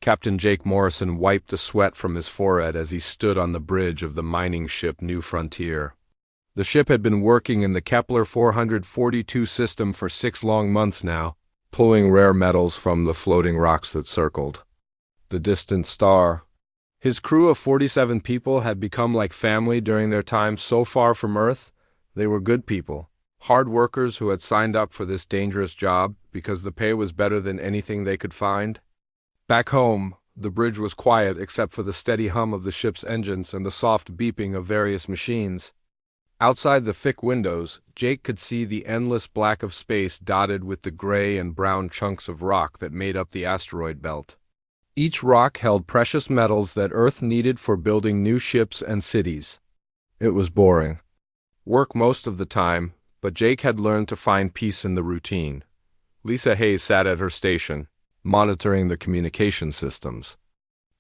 Captain Jake Morrison wiped the sweat from his forehead as he stood on the bridge of the mining ship New Frontier. The ship had been working in the Kepler 442 system for 6 long months now, pulling rare metals from the floating rocks that circled the distant star. His crew of 47 people had become like family during their time so far from Earth. They were good people, hard workers who had signed up for this dangerous job because the pay was better than anything they could find. Back home, the bridge was quiet except for the steady hum of the ship's engines and the soft beeping of various machines. Outside the thick windows, Jake could see the endless black of space dotted with the gray and brown chunks of rock that made up the asteroid belt. Each rock held precious metals that Earth needed for building new ships and cities. It was boring work most of the time, but Jake had learned to find peace in the routine. Lisa Hayes sat at her station, monitoring the communication systems.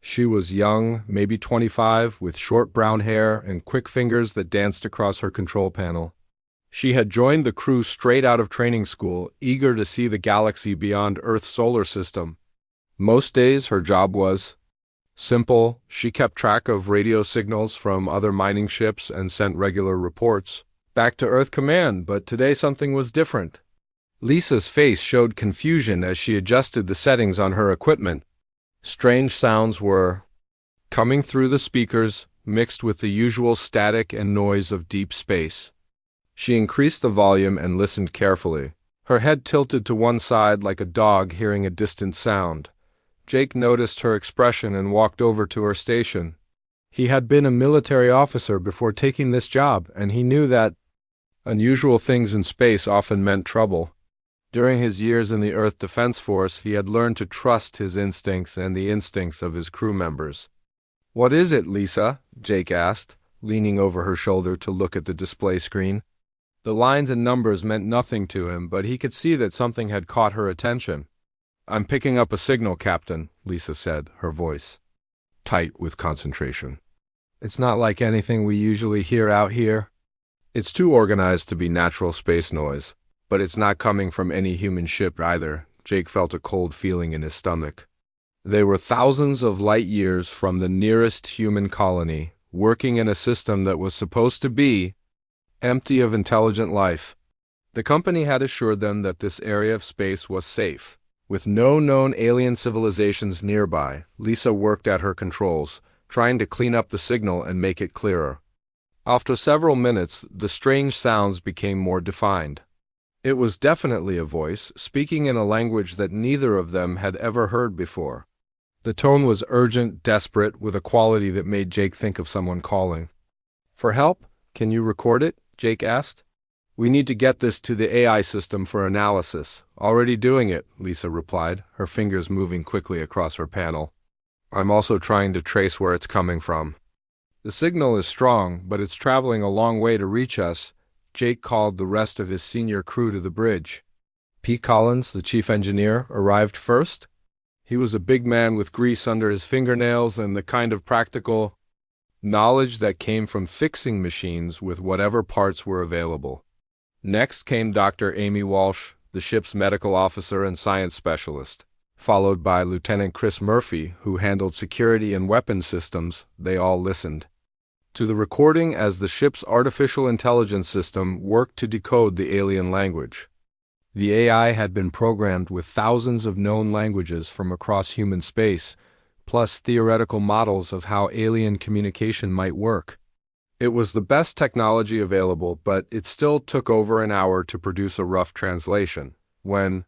She was young, maybe 25, with short brown hair and quick fingers that danced across her control panel. She had joined the crew straight out of training school, eager to see the galaxy beyond Earth's solar system. Most days her job was simple. She kept track of radio signals from other mining ships and sent regular reports back to Earth Command, but today something was different. Lisa's face showed confusion as she adjusted the settings on her equipment. Strange sounds were coming through the speakers, mixed with the usual static and noise of deep space. She increased the volume and listened carefully, her head tilted to one side like a dog hearing a distant sound. Jake noticed her expression and walked over to her station. He had been a military officer before taking this job, and he knew that unusual things in space often meant trouble. During his years in the Earth Defense Force, he had learned to trust his instincts and the instincts of his crew members. "What is it, Lisa?" Jake asked, leaning over her shoulder to look at the display screen. The lines and numbers meant nothing to him, but he could see that something had caught her attention. "I'm picking up a signal, Captain," Lisa said, her voice tight with concentration. "It's not like anything we usually hear out here. It's too organized to be natural space noise, but it's not coming from any human ship either." Jake felt a cold feeling in his stomach. They were thousands of light years from the nearest human colony, working in a system that was supposed to be empty of intelligent life. The company had assured them that this area of space was safe. With no known alien civilizations nearby, Lisa worked at her controls, trying to clean up the signal and make it clearer. After several minutes, the strange sounds became more defined. It was definitely a voice, speaking in a language that neither of them had ever heard before. The tone was urgent, desperate, with a quality that made Jake think of someone calling. "For help? Can you record it?" Jake asked. "We need to get this to the AI system for analysis." "Already doing it," Lisa replied, her fingers moving quickly across her panel. "I'm also trying to trace where it's coming from. The signal is strong, but it's traveling a long way to reach us." Jake called the rest of his senior crew to the bridge. Pete Collins, the chief engineer, arrived first. He was a big man with grease under his fingernails and the kind of practical knowledge that came from fixing machines with whatever parts were available. Next came Dr. Amy Walsh, the ship's medical officer and science specialist, followed by Lieutenant Chris Murphy, who handled security and weapons systems. They all listened to the recording as the ship's artificial intelligence system worked to decode the alien language. The AI had been programmed with thousands of known languages from across human space, plus theoretical models of how alien communication might work. It was the best technology available, but it still took over an hour to produce a rough translation. When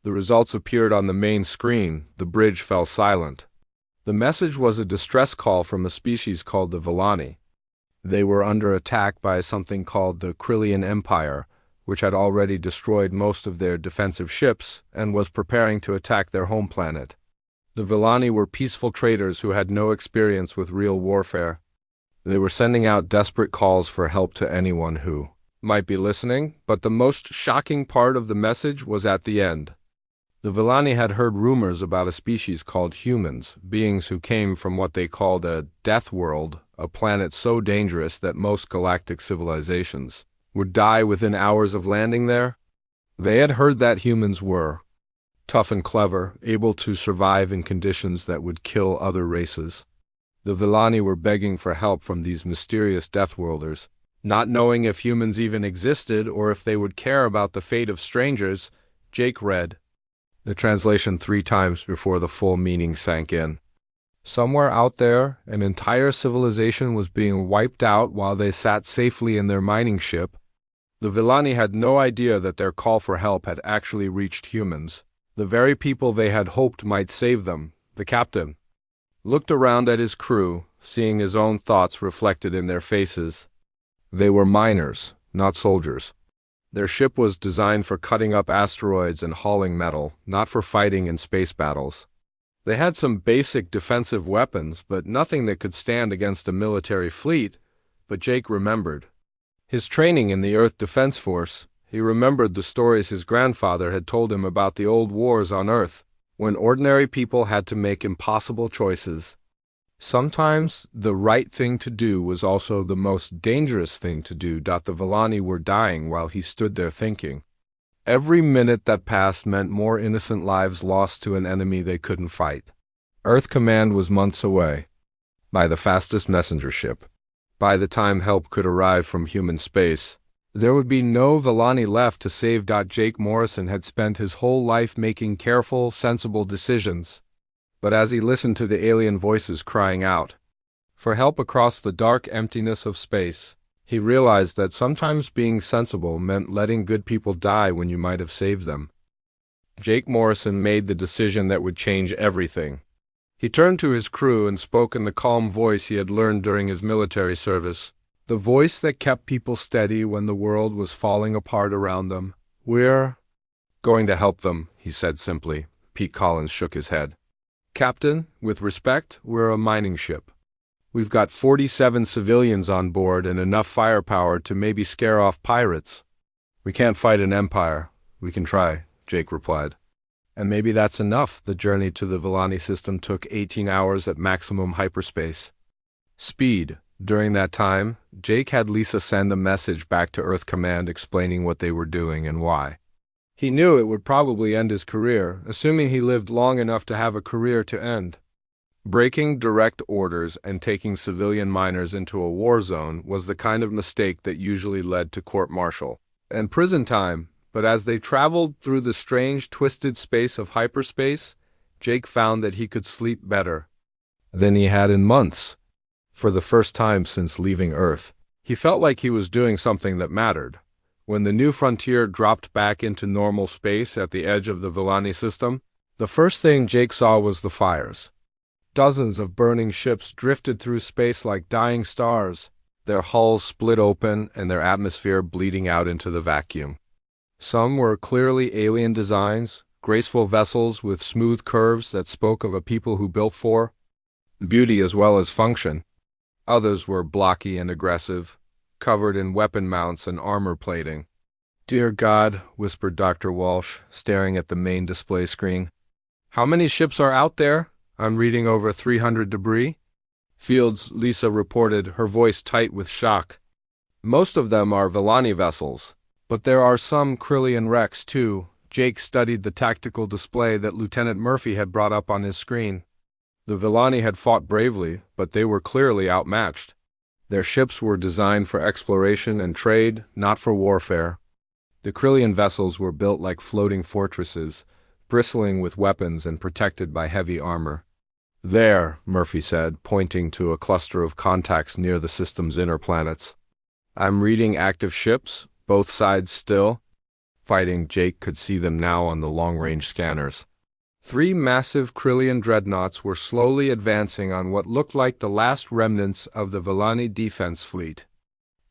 the results appeared on the main screen, the bridge fell silent. The message was a distress call from a species called the Villani. They were under attack by something called the Krillian Empire, which had already destroyed most of their defensive ships and was preparing to attack their home planet. The Villani were peaceful traders who had no experience with real warfare. They were sending out desperate calls for help to anyone who might be listening, but the most shocking part of the message was at the end. The Villani had heard rumors about a species called humans, beings who came from what they called a death world, a planet so dangerous that most galactic civilizations would die within hours of landing there. They had heard that humans were tough and clever, able to survive in conditions that would kill other races. The Villani were begging for help from these mysterious Deathworlders. Not knowing if humans even existed or if they would care about the fate of strangers, Jake read the translation 3 times before the full meaning sank in. Somewhere out there, an entire civilization was being wiped out while they sat safely in their mining ship. The Villani had no idea that their call for help had actually reached humans, the very people they had hoped might save them. The captain looked around at his crew, seeing his own thoughts reflected in their faces. They were miners, not soldiers. Their ship was designed for cutting up asteroids and hauling metal, not for fighting in space battles. They had some basic defensive weapons, but nothing that could stand against a military fleet. But Jake remembered his training in the Earth Defense Force. He remembered the stories his grandfather had told him about the old wars on Earth, when ordinary people had to make impossible choices. Sometimes the right thing to do was also the most dangerous thing to do. The Villani were dying while he stood there thinking. Every minute that passed meant more innocent lives lost to an enemy they couldn't fight. Earth Command was months away, by the fastest messenger ship. By the time help could arrive from human space, there would be no Villani left to save. Jake Morrison had spent his whole life making careful, sensible decisions. But as he listened to the alien voices crying out for help across the dark emptiness of space, he realized that sometimes being sensible meant letting good people die when you might have saved them. Jake Morrison made the decision that would change everything. He turned to his crew and spoke in the calm voice he had learned during his military service, the voice that kept people steady when the world was falling apart around them. "We're going to help them," he said simply. Pete Collins shook his head. "Captain, with respect, we're a mining ship. We've got 47 civilians on board and enough firepower to maybe scare off pirates." "We can't fight an empire. We can try," Jake replied. "And maybe that's enough." The journey to the Villani system took 18 hours at maximum hyperspace speed. During that time, Jake had Lisa send a message back to Earth Command explaining what they were doing and why. He knew it would probably end his career, assuming he lived long enough to have a career to end. Breaking direct orders and taking civilian miners into a war zone was the kind of mistake that usually led to court-martial and prison time. But as they traveled through the strange, twisted space of hyperspace, Jake found that he could sleep better than he had in months. For the first time since leaving Earth, he felt like he was doing something that mattered. When the new frontier dropped back into normal space at the edge of the Villani system, the first thing Jake saw was the fires. Dozens of burning ships drifted through space like dying stars, their hulls split open and their atmosphere bleeding out into the vacuum. Some were clearly alien designs, graceful vessels with smooth curves that spoke of a people who built for beauty as well as function. Others were blocky and aggressive, covered in weapon mounts and armor plating. "Dear God," whispered Dr. Walsh, staring at the main display screen. "How many ships are out there? I'm reading over 300 debris." "Fields," Lisa reported, her voice tight with shock. "Most of them are Villani vessels, but there are some Krillian wrecks too." Jake studied the tactical display that Lieutenant Murphy had brought up on his screen. The Villani had fought bravely, but they were clearly outmatched. Their ships were designed for exploration and trade, not for warfare. The Krillian vessels were built like floating fortresses, bristling with weapons and protected by heavy armor. "There," Murphy said, pointing to a cluster of contacts near the system's inner planets. "I'm reading active ships, both sides still fighting." Jake could see them now on the long-range scanners. 3 massive Krillian dreadnoughts were slowly advancing on what looked like the last remnants of the Villani defense fleet.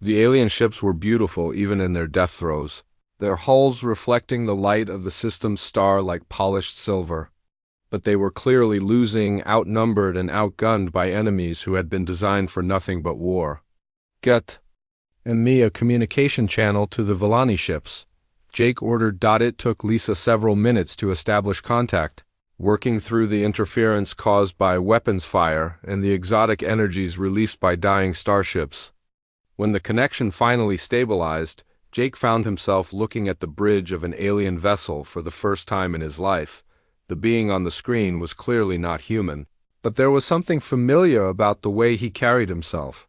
The alien ships were beautiful even in their death throes, their hulls reflecting the light of the system's star like polished silver. But they were clearly losing, outnumbered and outgunned by enemies who had been designed for nothing but war. "Get me a communication channel to the Villani ships," Jake ordered. It took Lisa several minutes to establish contact, working through the interference caused by weapons fire and the exotic energies released by dying starships. When the connection finally stabilized, Jake found himself looking at the bridge of an alien vessel for the first time in his life. The being on the screen was clearly not human, but there was something familiar about the way he carried himself.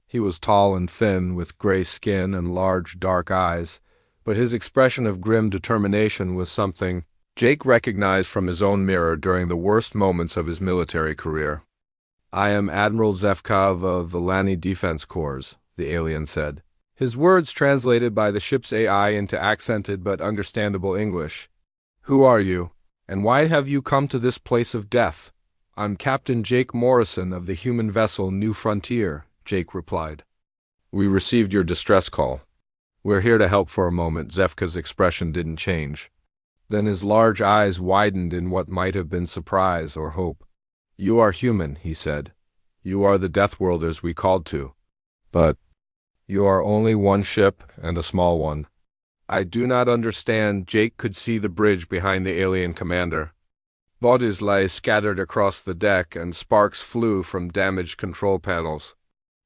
He was tall and thin, with gray skin and large, dark eyes, but his expression of grim determination was something Jake recognized from his own mirror during the worst moments of his military career. "I am Admiral Zevkov of Volani Defense Corps," the alien said. His words translated by the ship's AI into accented but understandable English. "Who are you, and why have you come to this place of death?" "I'm Captain Jake Morrison of the human vessel New Frontier," Jake replied. "We received your distress call. We're here to help." For a moment, Zevka's expression didn't change. Then his large eyes widened in what might have been surprise or hope. "You are human," he said. "You are the Deathworlders we called to. But you are only one ship, and a small one." "I do not understand." Jake could see the bridge behind the alien commander. Bodies lay scattered across the deck, and sparks flew from damaged control panels.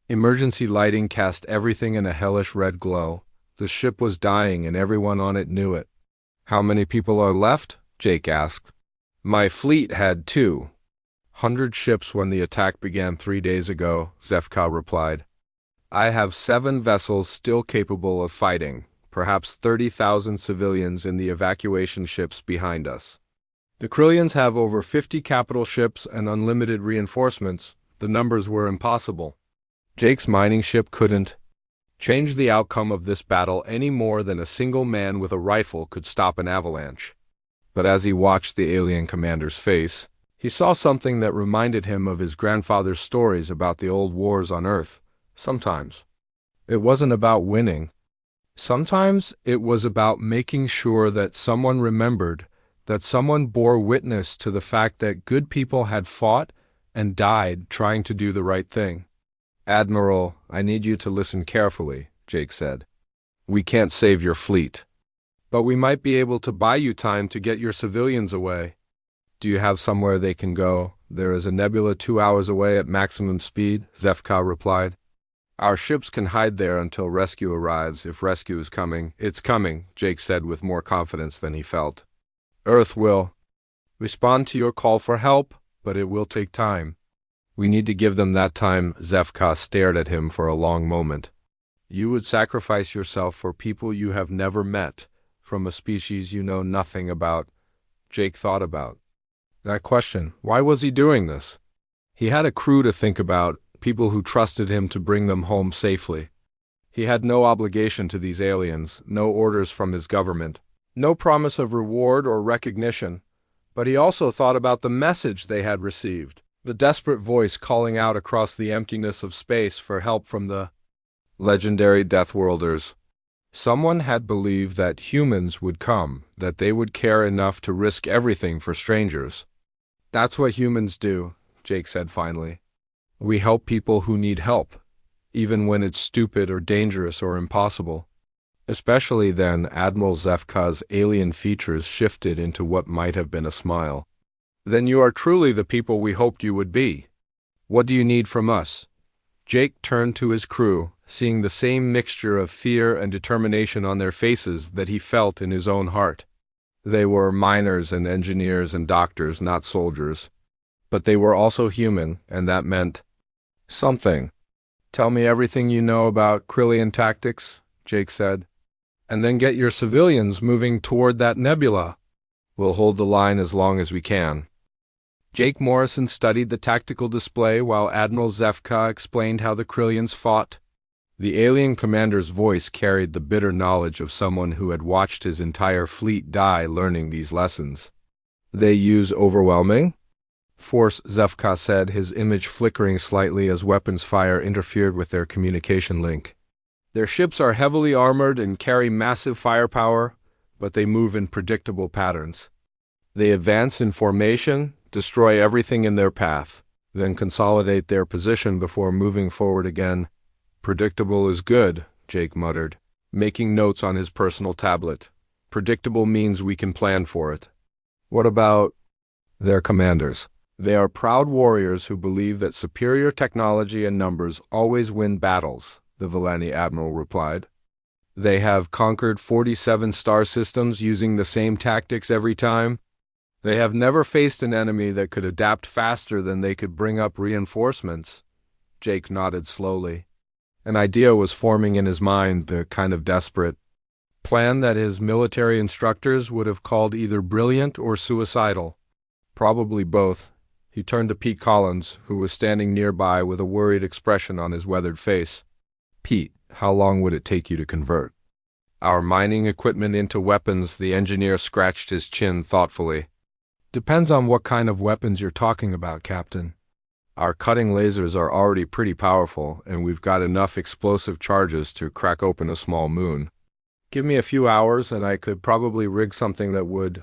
Emergency lighting cast everything in a hellish red glow. The ship was dying, and everyone on it knew it. "How many people are left?" Jake asked. "My fleet had 200 ships when the attack began 3 days ago," Zevka replied. "I have 7 vessels still capable of fighting, perhaps 30,000 civilians in the evacuation ships behind us. The Krillians have over 50 capital ships and unlimited reinforcements." The numbers were impossible. Jake's mining ship couldn't change the outcome of this battle any more than a single man with a rifle could stop an avalanche. But as he watched the alien commander's face, he saw something that reminded him of his grandfather's stories about the old wars on Earth. Sometimes it wasn't about winning. Sometimes it was about making sure that someone remembered, that someone bore witness to the fact that good people had fought and died trying to do the right thing. "Admiral, I need you to listen carefully," Jake said. "We can't save your fleet, but we might be able to buy you time to get your civilians away." "Do you have somewhere they can go? There is a nebula 2 hours away at maximum speed," Zevka replied. "Our ships can hide there until rescue arrives, if rescue is coming." "It's coming," Jake said with more confidence than he felt. "Earth will respond to your call for help, but it will take time." "We need to give them that time." Zevka stared at him for a long moment. "You would sacrifice yourself for people you have never met, from a species you know nothing about." Jake thought about that question. Why was he doing this? He had a crew to think about, people who trusted him to bring them home safely. He had no obligation to these aliens, no orders from his government, no promise of reward or recognition. But he also thought about the message they had received. The desperate voice calling out across the emptiness of space for help from the legendary Deathworlders. Someone had believed that humans would come, that they would care enough to risk everything for strangers. "That's what humans do," Jake said finally. "We help people who need help, even when it's stupid or dangerous or impossible." Especially then, Admiral Zevka's alien features shifted into what might have been a smile. "Then you are truly the people we hoped you would be. What do you need from us?" Jake turned to his crew, seeing the same mixture of fear and determination on their faces that he felt in his own heart. They were miners and engineers and doctors, not soldiers. But they were also human, and that meant something. "Tell me everything you know about Krillian tactics," Jake said. "And then get your civilians moving toward that nebula. We'll hold the line as long as we can." Jake Morrison studied the tactical display while Admiral Zevka explained how the Krillians fought. The alien commander's voice carried the bitter knowledge of someone who had watched his entire fleet die learning these lessons. "They use overwhelming force," Zevka said, his image flickering slightly as weapons fire interfered with their communication link. "Their ships are heavily armored and carry massive firepower, but they move in predictable patterns. They advance in formation, destroy everything in their path, then consolidate their position before moving forward again." "Predictable is good," Jake muttered, making notes on his personal tablet. "Predictable means we can plan for it." "What about their commanders?" "They are proud warriors who believe that superior technology and numbers always win battles," the Volani admiral replied. "They have conquered 47 star systems using the same tactics every time." They have never faced an enemy that could adapt faster than they could bring up reinforcements. Jake nodded slowly. An idea was forming in his mind, the kind of desperate plan that his military instructors would have called either brilliant or suicidal. Probably both. He turned to Pete Collins, who was standing nearby with a worried expression on his weathered face. "Pete, how long would it take you to convert our mining equipment into weapons?" The engineer scratched his chin thoughtfully. "Depends on what kind of weapons you're talking about, Captain. Our cutting lasers are already pretty powerful, and we've got enough explosive charges to crack open a small moon. Give me a few hours, and I could probably rig something that would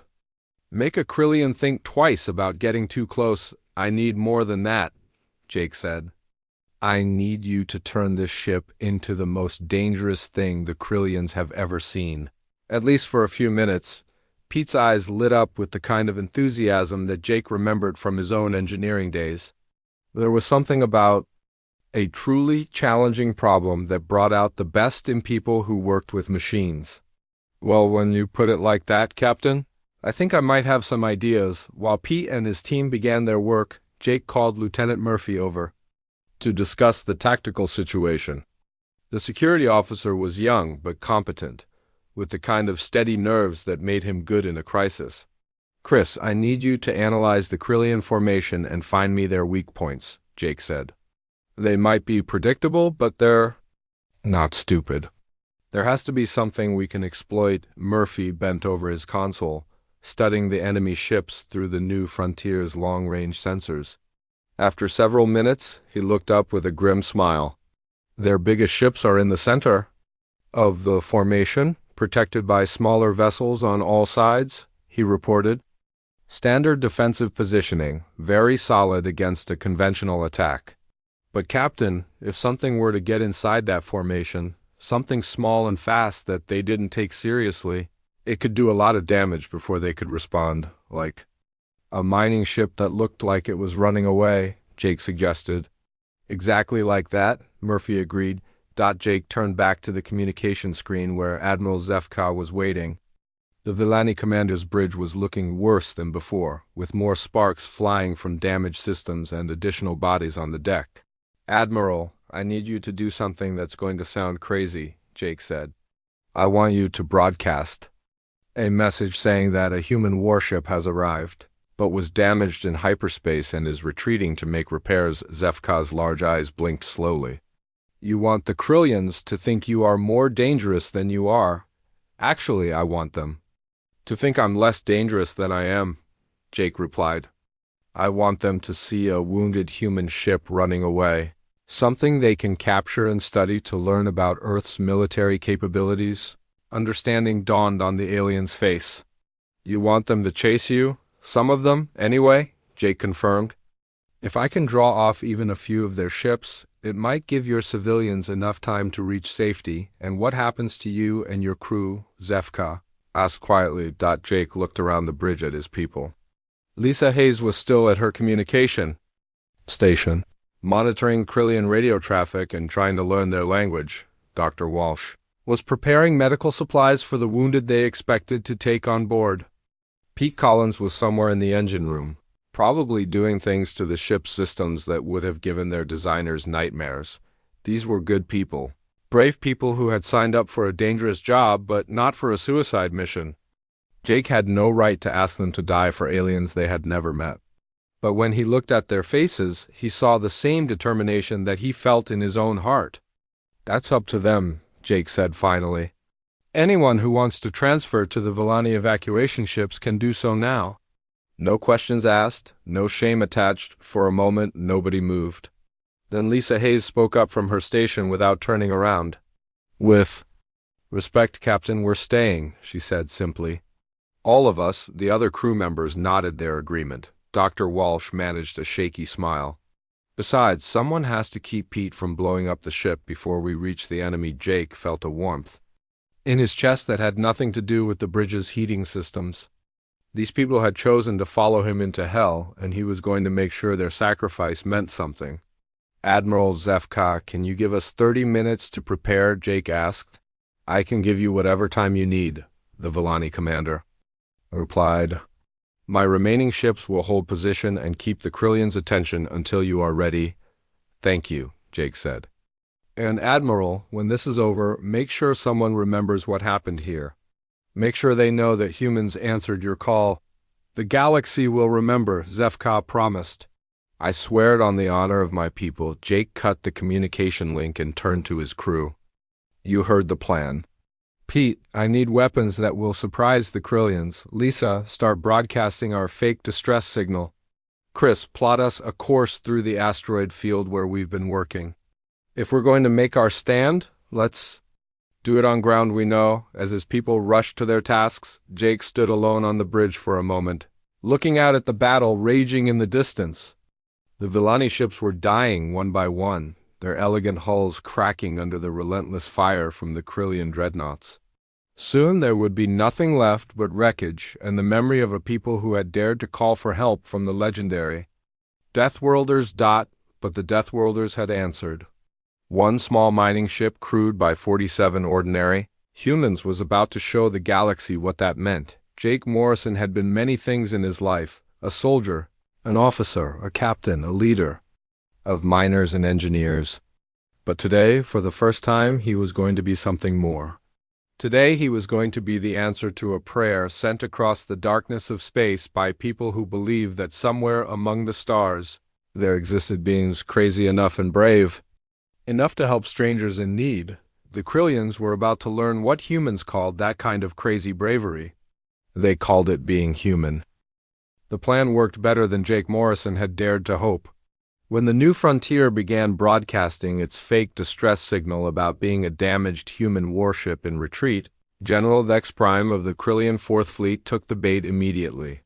make a Krillian think twice about getting too close." "I need more than that," Jake said. "I need you to turn this ship into the most dangerous thing the Krillians have ever seen. At least for a few minutes." Pete's eyes lit up with the kind of enthusiasm that Jake remembered from his own engineering days. There was something about a truly challenging problem that brought out the best in people who worked with machines. "Well, when you put it like that, Captain, I think I might have some ideas." While Pete and his team began their work, Jake called Lieutenant Murphy over to discuss the tactical situation. The security officer was young but competent, with the kind of steady nerves that made him good in a crisis. "Chris, I need you to analyze the Krillian formation and find me their weak points," Jake said. "They might be predictable, but they're not stupid. There has to be something we can exploit." Murphy bent over his console, studying the enemy ships through the new Frontier's long-range sensors. After several minutes, he looked up with a grim smile. "Their biggest ships are in the center of the formation, protected by smaller vessels on all sides," he reported. "Standard defensive positioning, very solid against a conventional attack. But Captain, if something were to get inside that formation, something small and fast that they didn't take seriously, it could do a lot of damage before they could respond, like a mining ship that looked like it was running away," Jake suggested. "Exactly like that," Murphy agreed. Jake turned back to the communication screen where Admiral Zefka was waiting. The Villani commander's bridge was looking worse than before, with more sparks flying from damaged systems and additional bodies on the deck. "Admiral, I need you to do something that's going to sound crazy," Jake said. "I want you to broadcast a message saying that a human warship has arrived, but was damaged in hyperspace and is retreating to make repairs." Zefka's large eyes blinked slowly. "You want the Krillians to think you are more dangerous than you are. Actually, I want them to think I'm less dangerous than I am," Jake replied. "I want them to see a wounded human ship running away, something they can capture and study to learn about Earth's military capabilities." Understanding dawned on the alien's face. "You want them to chase you? Some of them, anyway," Jake confirmed. "If I can draw off even a few of their ships, it might give your civilians enough time to reach safety." "And what happens to you and your crew?" Zefka asked quietly. Jake looked around the bridge at his people. Lisa Hayes was still at her communication station, monitoring Krillian radio traffic and trying to learn their language. Dr. Walsh was preparing medical supplies for the wounded they expected to take on board. Pete Collins was somewhere in the engine room, probably doing things to the ship's systems that would have given their designers nightmares. These were good people, brave people who had signed up for a dangerous job, but not for a suicide mission. Jake had no right to ask them to die for aliens they had never met. But when he looked at their faces, he saw the same determination that he felt in his own heart. "That's up to them," Jake said finally. "Anyone who wants to transfer to the Villani evacuation ships can do so now. No questions asked, no shame attached." For a moment, nobody moved. Then Lisa Hayes spoke up from her station without turning around. "With respect, Captain, we're staying," she said simply. All of us, the other crew members, nodded their agreement. Dr. Walsh managed a shaky smile. "Besides, someone has to keep Pete from blowing up the ship before we reach the enemy." Jake felt a warmth in his chest that had nothing to do with the bridge's heating systems. These people had chosen to follow him into hell, and he was going to make sure their sacrifice meant something. "Admiral Zefka, can you give us 30 minutes to prepare?" Jake asked. "I can give you whatever time you need," the Villani commander replied. My remaining ships will hold position and keep the Krillians' attention until you are ready. Thank you, Jake said. And Admiral, when this is over, make sure someone remembers what happened here. Make sure they know that humans answered your call. The galaxy will remember, Zefka promised. I swear it on the honor of my people. Jake cut the communication link and turned to his crew. You heard the plan. Pete, I need weapons that will surprise the Krillians. Lisa, start broadcasting our fake distress signal. Chris, plot us a course through the asteroid field where we've been working. If we're going to make our stand, let's do it on ground we know. As his people rushed to their tasks, Jake stood alone on the bridge for a moment, looking out at the battle raging in the distance. The Villani ships were dying one by one, their elegant hulls cracking under the relentless fire from the Krillian dreadnoughts. Soon there would be nothing left but wreckage and the memory of a people who had dared to call for help from the legendary Deathworlders. But the Deathworlders had answered. One small mining ship crewed by 47 ordinary humans was about to show the galaxy what that meant. Jake Morrison had been many things in his life: a soldier, an officer, a captain, a leader of miners and engineers. But today, for the first time, he was going to be something more. Today he was going to be the answer to a prayer sent across the darkness of space by people who believed that somewhere among the stars there existed beings crazy enough and brave enough to help strangers in need. The Krillians were about to learn what humans called that kind of crazy bravery. They called it being human. The plan worked better than Jake Morrison had dared to hope. When the New Frontier began broadcasting its fake distress signal about being a damaged human warship in retreat, General Vex Prime of the Krillian Fourth Fleet took the bait immediately.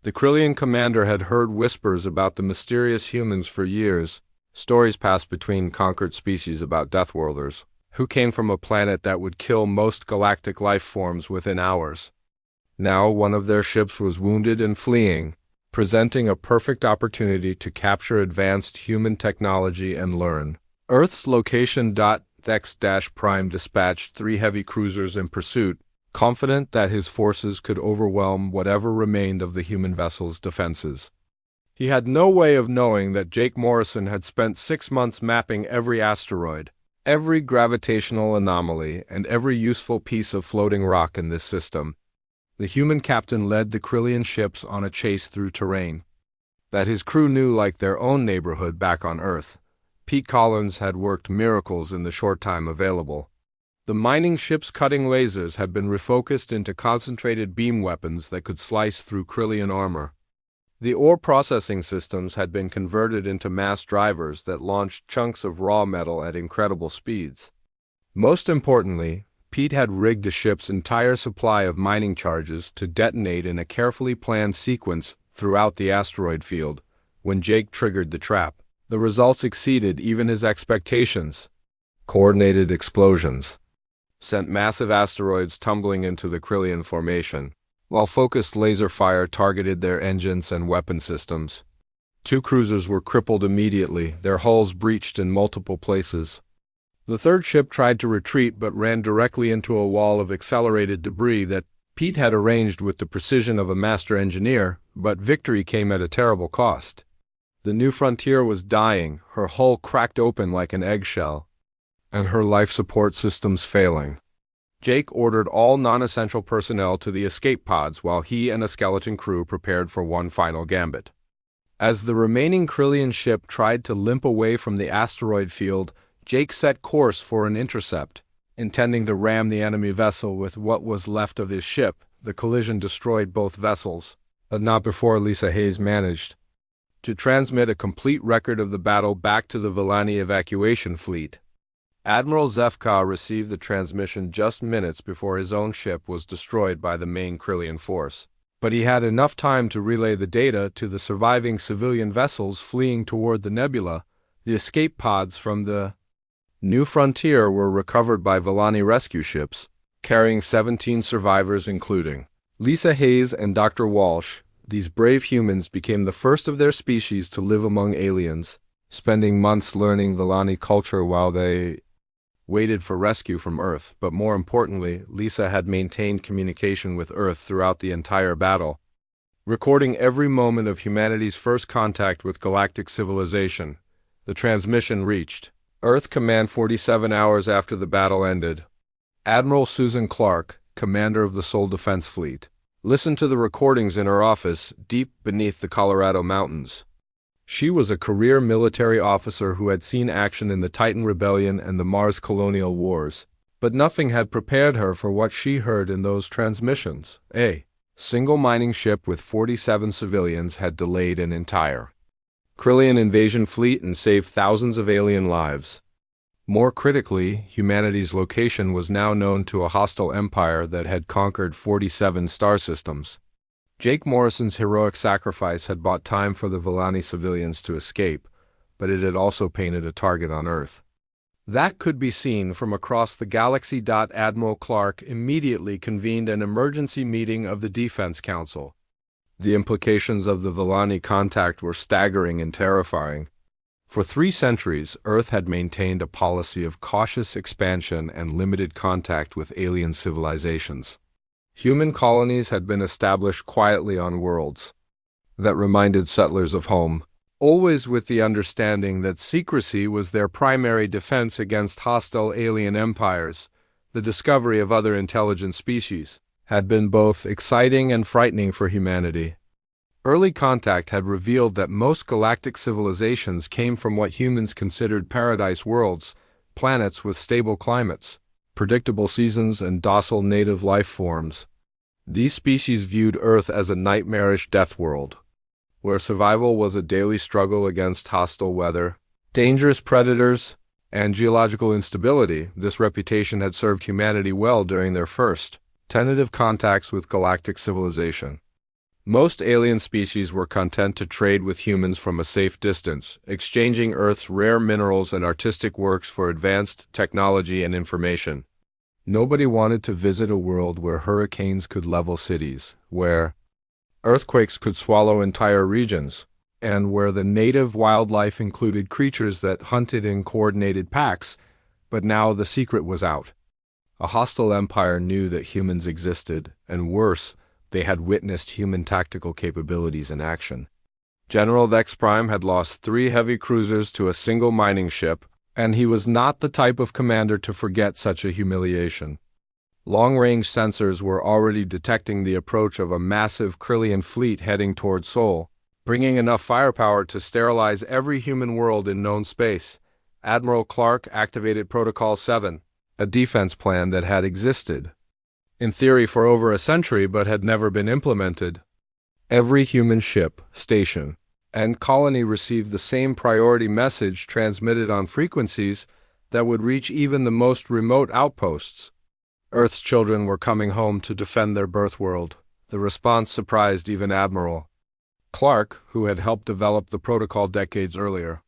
The Krillian commander had heard whispers about the mysterious humans for years. Stories passed between conquered species about Deathworlders, who came from a planet that would kill most galactic life forms within hours. Now one of their ships was wounded and fleeing, presenting a perfect opportunity to capture advanced human technology and learn Earth's location. Vex-Prime dispatched 3 heavy cruisers in pursuit, confident that his forces could overwhelm whatever remained of the human vessel's defenses. He had no way of knowing that Jake Morrison had spent 6 months mapping every asteroid, every gravitational anomaly, and every useful piece of floating rock in this system. The human captain led the Krillian ships on a chase through terrain that his crew knew like their own neighborhood back on Earth. Pete Collins had worked miracles in the short time available. The mining ships' cutting lasers had been refocused into concentrated beam weapons that could slice through Krillian armor. The ore processing systems had been converted into mass drivers that launched chunks of raw metal at incredible speeds. Most importantly, Pete had rigged the ship's entire supply of mining charges to detonate in a carefully planned sequence throughout the asteroid field. When Jake triggered the trap, the results exceeded even his expectations. Coordinated explosions sent massive asteroids tumbling into the Krillian formation, while focused laser fire targeted their engines and weapon systems. 2 cruisers were crippled immediately, their hulls breached in multiple places. The third ship tried to retreat but ran directly into a wall of accelerated debris that Pete had arranged with the precision of a master engineer, but victory came at a terrible cost. The New Frontier was dying, her hull cracked open like an eggshell, and her life support systems failing. Jake ordered all non-essential personnel to the escape pods while he and a skeleton crew prepared for one final gambit. As the remaining Krillian ship tried to limp away from the asteroid field, Jake set course for an intercept, intending to ram the enemy vessel with what was left of his ship. The collision destroyed both vessels, but not before Lisa Hayes managed to transmit a complete record of the battle back to the Villani evacuation fleet. Admiral Zefka received the transmission just minutes before his own ship was destroyed by the main Krillian force, but he had enough time to relay the data to the surviving civilian vessels fleeing toward the nebula. The escape pods from the New Frontier were recovered by Villani rescue ships, carrying 17 survivors including Lisa Hayes and Dr. Walsh. These brave humans became the first of their species to live among aliens, spending months learning Villani culture while they waited for rescue from Earth. But more importantly, Lisa had maintained communication with Earth throughout the entire battle. recording every moment of humanity's first contact with galactic civilization. The transmission reached Earth Command 47 hours after the battle ended. Admiral Susan Clark, commander of the Sol Defense Fleet, listened to the recordings in her office deep beneath the Colorado mountains. She was a career military officer who had seen action in the Titan Rebellion and the Mars Colonial Wars, but nothing had prepared her for what she heard in those transmissions. A single mining ship with 47 civilians had delayed an entire Krillian invasion fleet and saved thousands of alien lives. More critically, humanity's location was now known to a hostile empire that had conquered 47 star systems. Jake Morrison's heroic sacrifice had bought time for the Villani civilians to escape, but it had also painted a target on Earth. That could be seen from across the galaxy. Admiral Clark immediately convened an emergency meeting of the Defense Council. The implications of the Villani contact were staggering and terrifying. For 3 centuries, Earth had maintained a policy of cautious expansion and limited contact with alien civilizations. Human colonies had been established quietly on worlds that reminded settlers of home, always with the understanding that secrecy was their primary defense against hostile alien empires. The discovery of other intelligent species had been both exciting and frightening for humanity. Early contact had revealed that most galactic civilizations came from what humans considered paradise worlds, planets with stable climates, predictable seasons, and docile native life forms. These species viewed Earth as a nightmarish death world, where survival was a daily struggle against hostile weather, dangerous predators, and geological instability. This reputation had served humanity well during their first tentative contacts with galactic civilization. Most alien species were content to trade with humans from a safe distance, exchanging Earth's rare minerals and artistic works for advanced technology and information. Nobody wanted to visit a world where hurricanes could level cities, where earthquakes could swallow entire regions, and where the native wildlife included creatures that hunted in coordinated packs. But now the secret was out. A hostile empire knew that humans existed, and worse, they had witnessed human tactical capabilities in action. General Vex Prime had lost 3 heavy cruisers to a single mining ship, and he was not the type of commander to forget such a humiliation. Long-range sensors were already detecting the approach of a massive Krillian fleet heading toward Sol, bringing enough firepower to sterilize every human world in known space. Admiral Clark activated Protocol 7, a defense plan that had existed in theory for over a century but had never been implemented. Every human ship, station, and colony received the same priority message transmitted on frequencies that would reach even the most remote outposts. Earth's children were coming home to defend their birth world. The response surprised even Admiral Clark, who had helped develop the protocol decades earlier.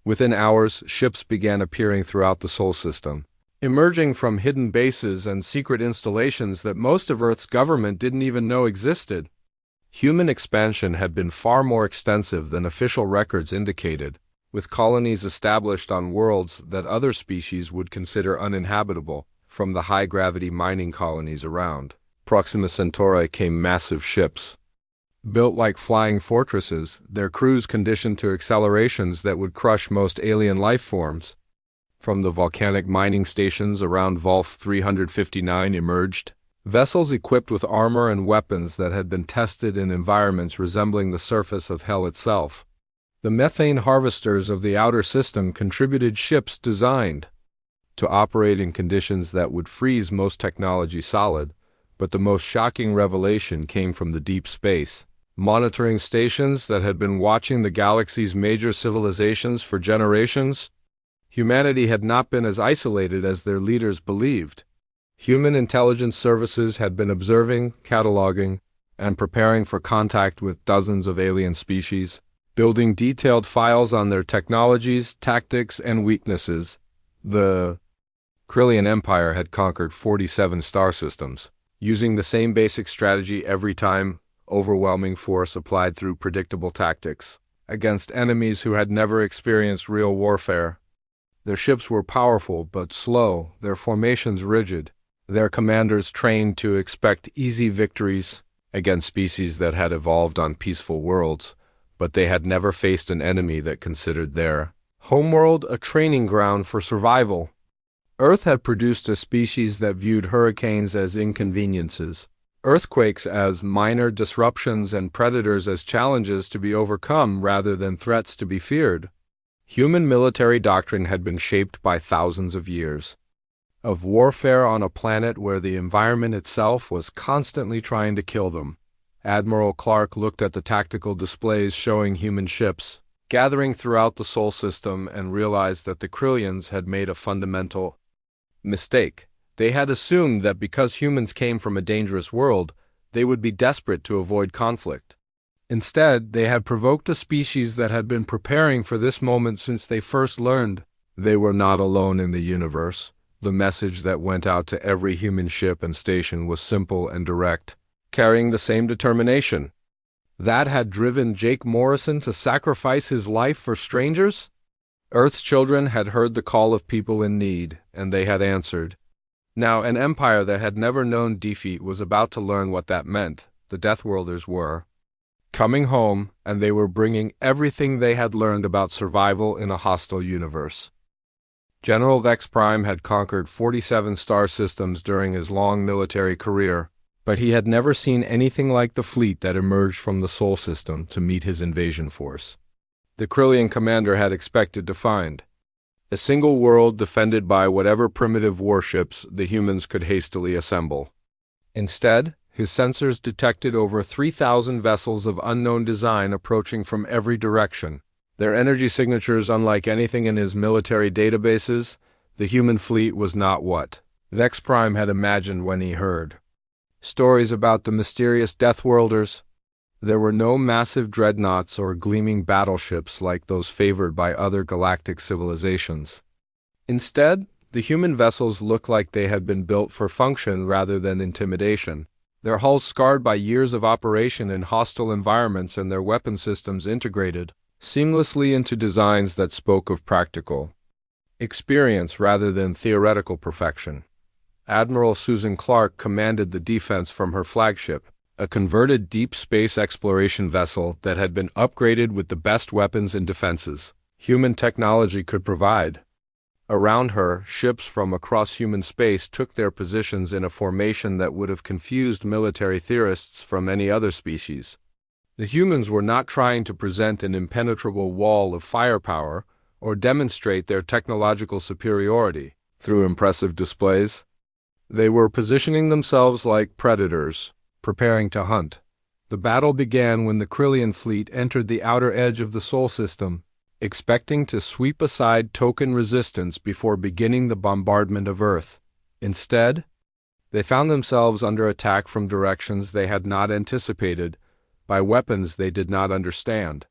Within hours, ships began appearing throughout the Sol system, emerging from hidden bases and secret installations that most of Earth's government didn't even know existed. Human expansion had been far more extensive than official records indicated, with colonies established on worlds that other species would consider uninhabitable. From the high-gravity mining colonies around Proxima Centauri came massive ships. Built like flying fortresses, their crews conditioned to accelerations that would crush most alien life forms. From the volcanic mining stations around Volf 359 emerged vessels equipped with armor and weapons that had been tested in environments resembling the surface of Hell itself. The methane harvesters of the outer system contributed ships designed to operate in conditions that would freeze most technology solid, but the most shocking revelation came from the deep space monitoring stations that had been watching the galaxy's major civilizations for generations. Humanity had not been as isolated as their leaders believed. Human intelligence services had been observing, cataloging, and preparing for contact with dozens of alien species, building detailed files on their technologies, tactics, and weaknesses. The Krillian Empire had conquered 47 star systems, using the same basic strategy every time, overwhelming force applied through predictable tactics, against enemies who had never experienced real warfare. Their ships were powerful but slow, their formations rigid, their commanders trained to expect easy victories. against species that had evolved on peaceful worlds, but they had never faced an enemy that considered their homeworld a training ground for survival. Earth had produced a species that viewed hurricanes as inconveniences, earthquakes as minor disruptions, and predators as challenges to be overcome rather than threats to be feared. Human military doctrine had been shaped by thousands of years of warfare on a planet where the environment itself was constantly trying to kill them. Admiral Clark looked at the tactical displays showing human ships gathering throughout the Sol system and realized that the Krillians had made a fundamental mistake. They had assumed that because humans came from a dangerous world, they would be desperate to avoid conflict. Instead, they had provoked a species that had been preparing for this moment since they first learned they were not alone in the universe. The message that went out to every human ship and station was simple and direct, carrying the same determination that had driven Jake Morrison to sacrifice his life for strangers. Earth's children had heard the call of people in need, and they had answered. Now, an empire that had never known defeat was about to learn what that meant. The Deathworlders were coming home, and they were bringing everything they had learned about survival in a hostile universe. General Vex Prime had conquered 47 star systems during his long military career, but he had never seen anything like the fleet that emerged from the Sol system to meet his invasion force. The Krillian commander had expected to find a single world defended by whatever primitive warships the humans could hastily assemble. Instead, his sensors detected over 3,000 vessels of unknown design approaching from every direction. Their energy signatures unlike anything in his military databases. The human fleet was not what Vex Prime had imagined when he heard stories about the mysterious Deathworlders. There were no massive dreadnoughts or gleaming battleships like those favored by other galactic civilizations. Instead, the human vessels looked like they had been built for function rather than intimidation, their hulls scarred by years of operation in hostile environments and their weapon systems integrated seamlessly into designs that spoke of practical experience rather than theoretical perfection. Admiral Susan Clark commanded the defense from her flagship, a converted deep space exploration vessel that had been upgraded with the best weapons and defenses human technology could provide. Around her, ships from across human space took their positions in a formation that would have confused military theorists from any other species. The humans were not trying to present an impenetrable wall of firepower or demonstrate their technological superiority through impressive displays. They were positioning themselves like predators, preparing to hunt. The battle began when the Krillian fleet entered the outer edge of the Sol system, expecting to sweep aside token resistance before beginning the bombardment of Earth. Instead, they found themselves under attack from directions they had not anticipated, by weapons they did not understand,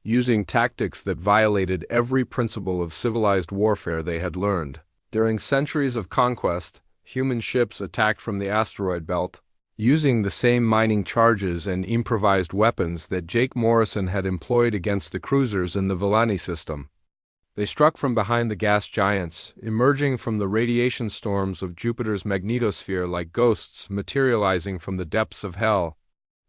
using tactics that violated every principle of civilized warfare they had learned. During centuries of conquest, human ships attacked from the asteroid belt, using the same mining charges and improvised weapons that Jake Morrison had employed against the cruisers in the Villani system. They struck from behind the gas giants, emerging from the radiation storms of Jupiter's magnetosphere like ghosts materializing from the depths of hell.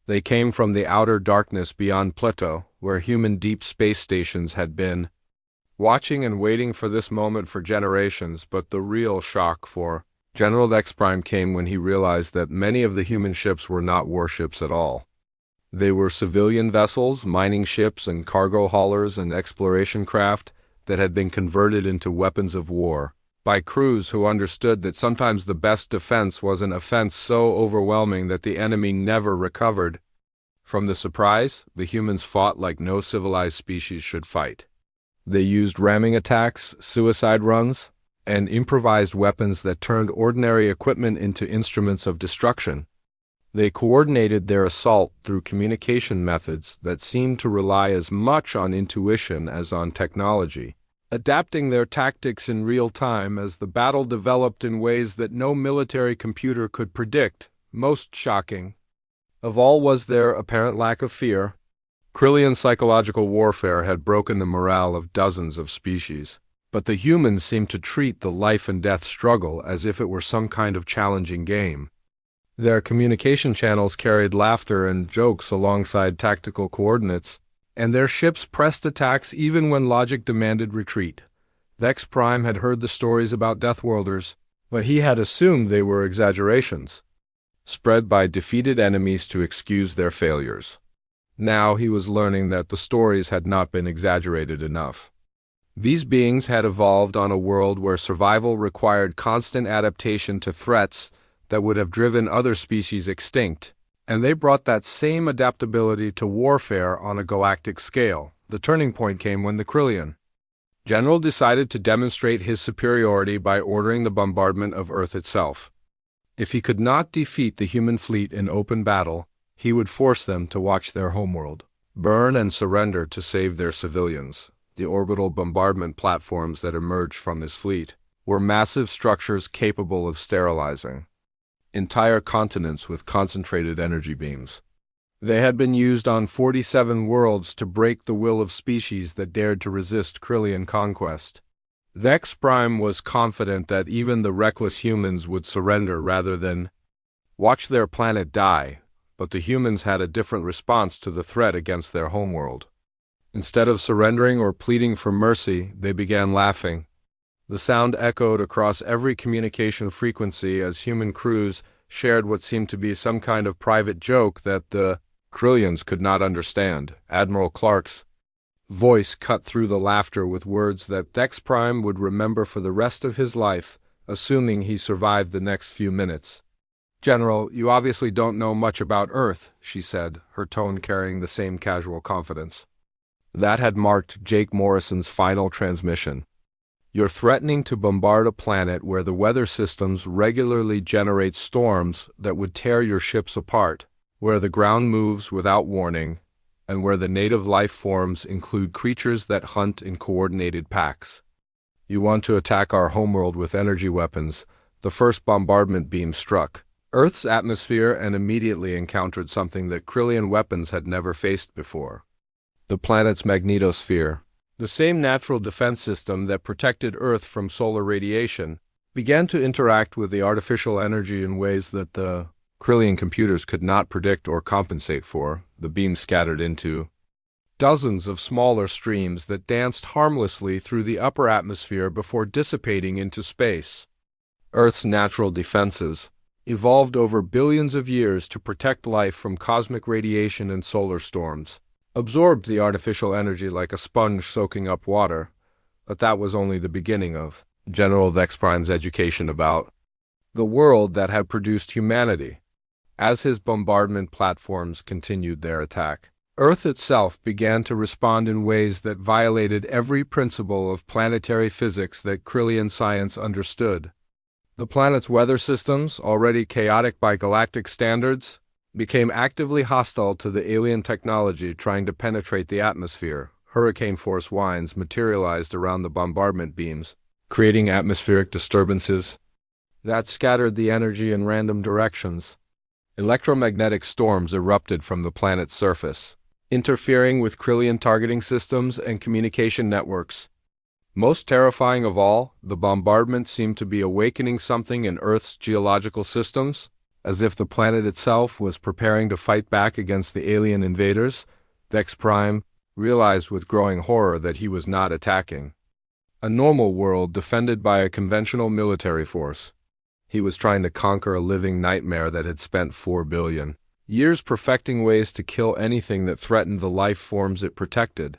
They came from the outer darkness beyond Pluto, where human deep space stations had been, watching and waiting for this moment for generations. But the real shock for General Vex Prime came when he realized that many of the human ships were not warships at all. They were civilian vessels, mining ships and cargo haulers and exploration craft that had been converted into weapons of war by crews who understood that sometimes the best defense was an offense so overwhelming that the enemy never recovered. From the surprise, the humans fought like no civilized species should fight. They used ramming attacks, suicide runs, and improvised weapons that turned ordinary equipment into instruments of destruction. They coordinated their assault through communication methods that seemed to rely as much on intuition as on technology, adapting their tactics in real time as the battle developed in ways that no military computer could predict. Most shocking of all was their apparent lack of fear. Krillian psychological warfare had broken the morale of dozens of species, but the humans seemed to treat the life and death struggle as if it were some kind of challenging game. Their communication channels carried laughter and jokes alongside tactical coordinates, and their ships pressed attacks even when logic demanded retreat. Vex Prime had heard the stories about Deathworlders, but he had assumed they were exaggerations, spread by defeated enemies to excuse their failures. Now he was learning that the stories had not been exaggerated enough. These beings had evolved on a world where survival required constant adaptation to threats that would have driven other species extinct, and they brought that same adaptability to warfare on a galactic scale. The turning point came when the Krillian general decided to demonstrate his superiority by ordering the bombardment of Earth itself. If he could not defeat the human fleet in open battle, he would force them to watch their homeworld burn and surrender to save their civilians. The orbital bombardment platforms that emerged from his fleet were massive structures capable of sterilizing entire continents with concentrated energy beams. They had been used on 47 worlds to break the will of species that dared to resist Krillian conquest. Vex Prime was confident that even the reckless humans would surrender rather than watch their planet die, but the humans had a different response to the threat against their homeworld. Instead of surrendering or pleading for mercy, they began laughing. The sound echoed across every communication frequency as human crews shared what seemed to be some kind of private joke that the Krillians could not understand. Admiral Clark's voice cut through the laughter with words that Vex Prime would remember for the rest of his life, assuming he survived the next few minutes. "General, you obviously don't know much about Earth," she said, her tone carrying the same casual confidence. That had marked Jake Morrison's final transmission. "You're threatening to bombard a planet where the weather systems regularly generate storms that would tear your ships apart, where the ground moves without warning, and where the native life forms include creatures that hunt in coordinated packs. You want to attack our homeworld with energy weapons." The first bombardment beam struck Earth's atmosphere and immediately encountered something that Krillian weapons had never faced before: the planet's magnetosphere. The same natural defense system that protected Earth from solar radiation began to interact with the artificial energy in ways that the Krillian computers could not predict or compensate for. The beam scattered into dozens of smaller streams that danced harmlessly through the upper atmosphere before dissipating into space. Earth's natural defenses, evolved over billions of years to protect life from cosmic radiation and solar storms, absorbed the artificial energy like a sponge soaking up water. But that was only the beginning of General Vex Prime's education about the world that had produced humanity. As his bombardment platforms continued their attack, Earth itself began to respond in ways that violated every principle of planetary physics that Krillian science understood. The planet's weather systems, already chaotic by galactic standards, became actively hostile to the alien technology trying to penetrate the atmosphere. Hurricane-force winds materialized around the bombardment beams, creating atmospheric disturbances that scattered the energy in random directions. Electromagnetic storms erupted from the planet's surface, interfering with Krillian targeting systems and communication networks. Most terrifying of all, the bombardment seemed to be awakening something in Earth's geological systems, as if the planet itself was preparing to fight back against the alien invaders. Vex Prime realized with growing horror that he was not attacking a normal world defended by a conventional military force. He was trying to conquer a living nightmare that had spent 4 billion years perfecting ways to kill anything that threatened the life forms it protected.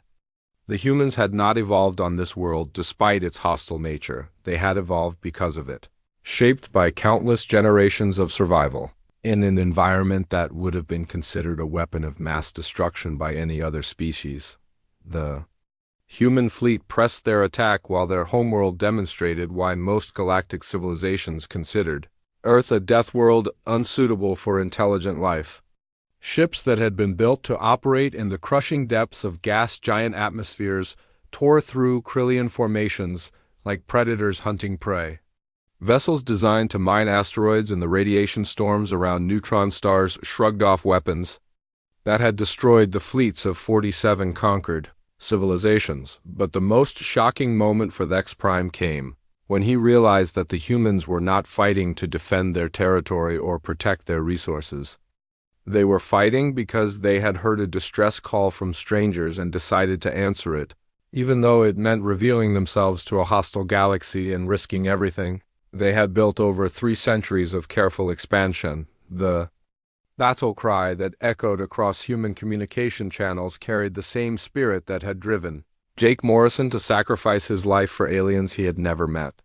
The humans had not evolved on this world despite its hostile nature. They had evolved because of it, shaped by countless generations of survival in an environment that would have been considered a weapon of mass destruction by any other species. The human fleet pressed their attack while their homeworld demonstrated why most galactic civilizations considered Earth a death world unsuitable for intelligent life. Ships that had been built to operate in the crushing depths of gas giant atmospheres tore through Krillian formations like predators hunting prey. Vessels designed to mine asteroids in the radiation storms around neutron stars shrugged off weapons that had destroyed the fleets of 47 conquered civilizations. But the most shocking moment for Vex Prime came when he realized that the humans were not fighting to defend their territory or protect their resources. They were fighting because they had heard a distress call from strangers and decided to answer it, even though it meant revealing themselves to a hostile galaxy and risking everything. They had built over 3 centuries of careful expansion. The battle cry that echoed across human communication channels carried the same spirit that had driven Jake Morrison to sacrifice his life for aliens he had never met.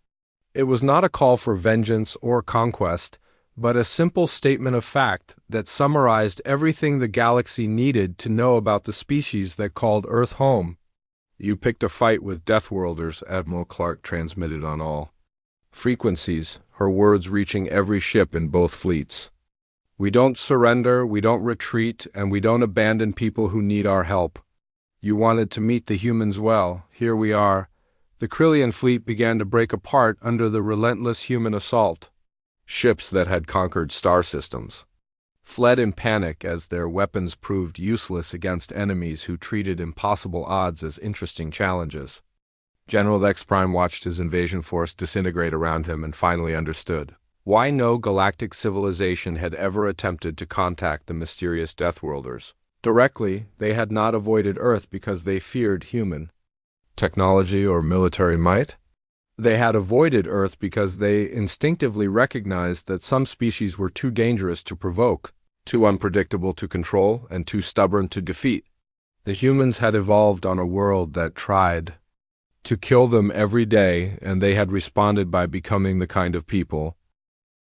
It was not a call for vengeance or conquest, but a simple statement of fact that summarized everything the galaxy needed to know about the species that called Earth home. "You picked a fight with Deathworlders," Admiral Clark transmitted on all frequencies, her words reaching every ship in both fleets. "We don't surrender, we don't retreat, and we don't abandon people who need our help. You wanted to meet the humans well. Here we are." The Krillian fleet began to break apart under the relentless human assault. Ships that had conquered star systems fled in panic as their weapons proved useless against enemies who treated impossible odds as interesting challenges. General X Prime watched his invasion force disintegrate around him and finally understood why no galactic civilization had ever attempted to contact the mysterious Deathworlders directly. They had not avoided Earth because they feared human technology or military might. They had avoided Earth because they instinctively recognized that some species were too dangerous to provoke, too unpredictable to control, and too stubborn to defeat. The humans had evolved on a world that tried to kill them every day, and they had responded by becoming the kind of people